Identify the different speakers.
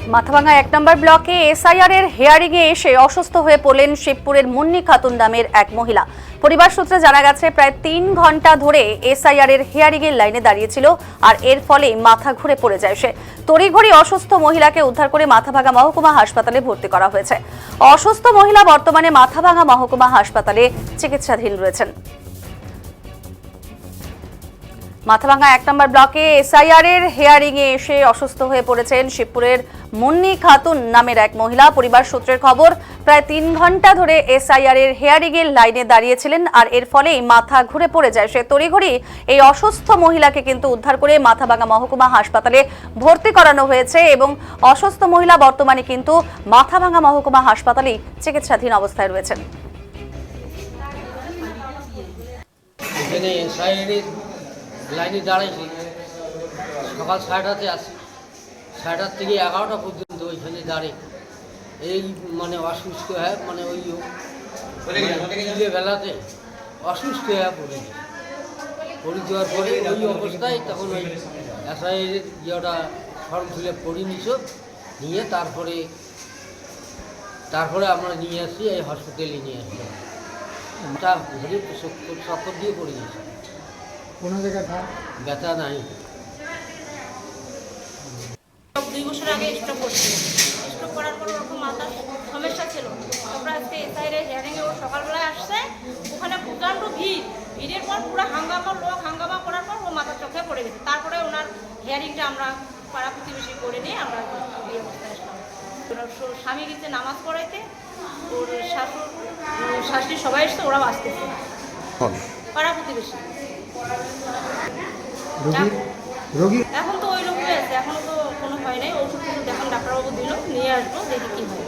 Speaker 1: মাথাভাঙা 1 নম্বর ব্লকে এসআইআর এর হিয়ারিং এ এসে অসুস্থ হয়ে পড়লেন শিবপুরের মুন্নি খাতুন নামের এক মহিলা। পরিবার সূত্রে জানা গেছে প্রায় 3 ঘন্টা ধরে এসআইআর এর হিয়ারিং এর লাইনে দাঁড়িয়েছিল আর এর ফলে মাথা ঘুরে পড়ে যায় সে। তড়িঘড়ি অসুস্থ মহিলাকে উদ্ধার করে মাথাভাঙা মহকুমা হাসপাতালে ভর্তি করা হয়েছে। অসুস্থ মহিলা বর্তমানে মাথাভাঙা মহকুমা হাসপাতালে চিকিৎসাধীন রয়েছেন। মাথাভাঙা 1 নম্বর ব্লকে এসআইআর এর হিয়ারিং এ এসে অসুস্থ হয়ে পড়েছেন শিবপুরের মুন্নি খাতুন নামের এক মহিলা। পরিবার সূত্রের খবর প্রায় 3 ঘন্টা ধরে এসআইআর এর হিয়ারিং এর লাইনে দাঁড়িয়েছিলেন আর এর ফলেই মাথা ঘুরে পড়ে যায় সে। তড়িঘড়ি এই অসুস্থ মহিলাকে কিন্তু উদ্ধার করে মাথাভাঙা মহকুমা হাসপাতালে ভর্তি করানো হয়েছে এবং অসুস্থ মহিলা বর্তমানে কিন্তু মাথাভাঙা মহকুমা হাসপাতালেই চিকিৎসাধীন অবস্থায় রয়েছেন।
Speaker 2: লাইনে দাঁড়াইছি সকাল 6টাতে আসি, 6টার থেকে 11টা পর্যন্ত ওইখানে দাঁড়িয়ে এই অসুস্থ হয়ে ওই বেলাতে অসুস্থ হয়ে পড়ে যাওয়ার পরে ওই অবস্থায় তখন ওই এসআইয়ের ইয়েটা ফর্ম ফিল আপ করে নিয়ে তারপরে আমরা নিয়ে আসি এই হসপিটালে নিয়ে আসি। ওটা ঘুরে চক্কর দিয়ে পড়ে গেছি, কোনো জায়গায় ব্যথা নাই।
Speaker 3: 2 বছর আগে স্ট্রোক করছে, স্ট্রোক করার পর ওরকম মাথার সমস্যা ছিল। তারপরে আজকে এসআইআর এর হিয়ারিংয়ে ও সকালবেলায় আসছে, ওখানে প্রচণ্ড ভিড়ের পর পুরো হাঙ্গামা করার পর ও মাথার চোখে পড়ে গেছে। তারপরে ওনার হিয়ারিংটা আমরা পাড়া প্রতিবেশী করে নিয়ে আমরা এই অবস্থায় আসলাম। ওর স্বামী গেছে নামাজ পড়াইতে, ওর শাশুড়ি সবাই এসছে, ওরাও আসতেছে পাড়া প্রতিবেশী। এখন তো ওই রকমই আছে, এখনো তো কোনো হয় নাই। ওষুধ এখন ডাক্তারবাবু দিল, নিয়ে আসবো, দেখি কি হয়।